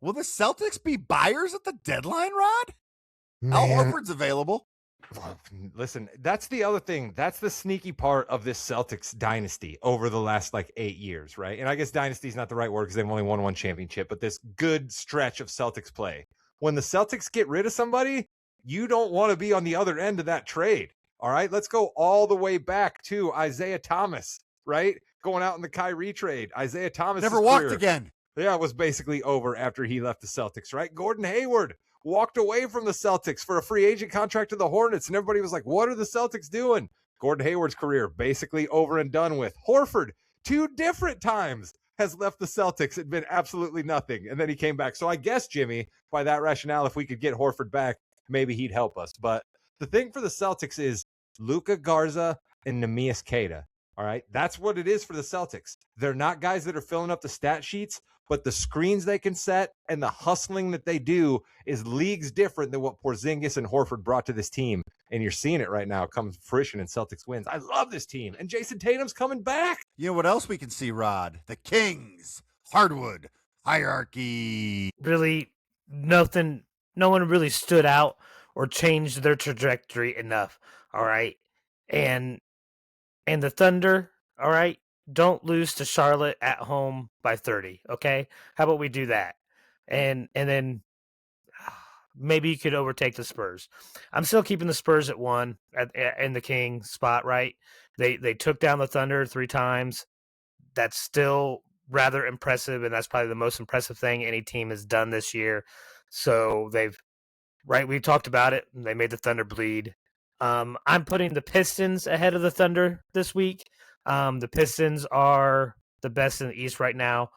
Will the Celtics be buyers at the deadline, Rod? Al Man, Horford's available. listen, that's the other thing. That's the sneaky part of this Celtics dynasty over the last 8 years, right? And I guess dynasty is not the right word because they've only won one championship, but this good stretch of Celtics play. When the Celtics get rid of somebody, you don't want to be on the other end of that trade. All right, let's go all the way back to Isaiah Thomas, right? Going out in the Kyrie trade. Isaiah Thomas Never walked again. Yeah, it was basically over after he left the Celtics, right? Gordon Hayward walked away from the Celtics for a free agent contract to the Hornets, and everybody was like, what are the Celtics doing? Gordon Hayward's career basically over and done with. Horford, 2 different times, has left the Celtics and been absolutely nothing, and then he came back. So I guess, Jimmy, by that rationale, if we could get Horford back, maybe he'd help us. But the thing for the Celtics is Luka Garza and Neemias Queta. All right, that's what it is for the Celtics. They're not guys that are filling up the stat sheets, but the screens they can set and the hustling that they do is leagues different than what Porzingis and Horford brought to this team. And you're seeing it right now come to fruition in Celtics wins. I love this team. And Jason Tatum's coming back. You know what else we can see, Rod? The Kings, hardwood, hierarchy. Really, nothing. No one really stood out or changed their trajectory enough. All right, and the Thunder. All right, don't lose to Charlotte at home by 30. Okay, how about we do that? And then maybe you could overtake the Spurs. I'm still keeping the Spurs at 1 in the King spot. Right? They took down the Thunder 3 times. That's still rather impressive, and that's probably the most impressive thing any team has done this year. So we talked about it. They made the Thunder bleed. I'm putting the Pistons ahead of the Thunder this week. The Pistons are the best in the East right now.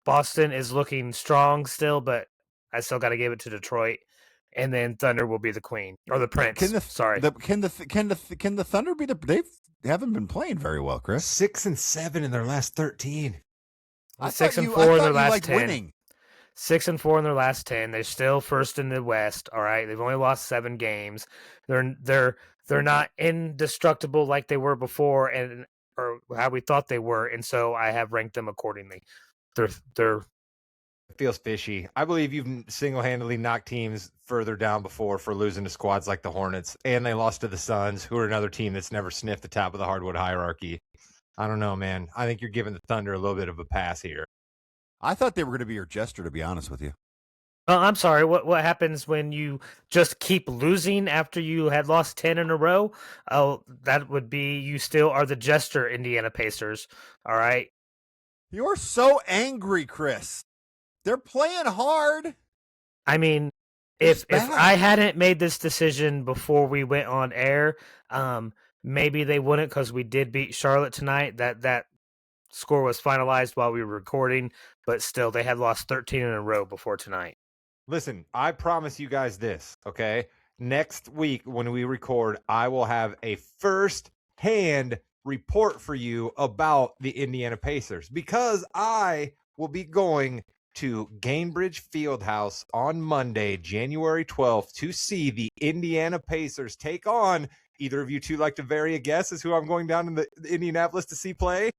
Boston is looking strong still, but I still got to give it to Detroit. And then Thunder will be the queen or the prince. Can the Thunder be the? They haven't been playing very well, Chris. 6 and 7 in their last 13. 6 and 4 in their last 10. Winning. 6 and 4 in their last 10. They're still first in the West. All right, they've only lost 7 games. They're not indestructible like they were before, or how we thought they were. And so I have ranked them accordingly. They're It feels fishy. I believe you've single-handedly knocked teams further down before for losing to squads like the Hornets, and they lost to the Suns, who are another team that's never sniffed the top of the hardwood hierarchy. I don't know, man. I think you're giving the Thunder a little bit of a pass here. I thought they were going to be your jester, to be honest with you. I'm sorry. What happens when you just keep losing after you had lost 10 in a row? Oh, that would be you still are the jester, Indiana Pacers. All right. You're so angry, Chris. They're playing hard. I mean, if I hadn't made this decision before we went on air, maybe they wouldn't, because we did beat Charlotte tonight. That score was finalized while we were recording, but still, they had lost 13 in a row before tonight. Listen, I promise you guys this, okay? Next week when we record, I will have a first-hand report for you about the Indiana Pacers, because I will be going to Gainbridge Fieldhouse on Monday, January 12th, to see the Indiana Pacers take on. Either of you two like to vary a guess as who I'm going down in the Indianapolis to see play?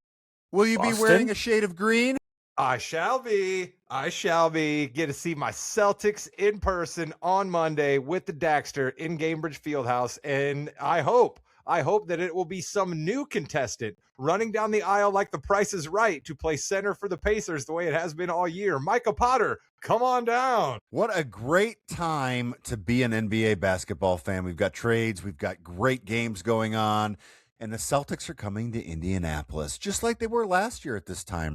Will you be wearing a shade of green? I shall be. Get to see my Celtics in person on Monday with the Daxter in Gainbridge Fieldhouse, and I hope that it will be some new contestant running down the aisle like the Price is Right to play center for the Pacers the way it has been all year. Micah Potter, come on down. What a great time to be an NBA basketball fan. We've got trades. We've got great games going on. And the Celtics are coming to Indianapolis, just like they were last year at this time.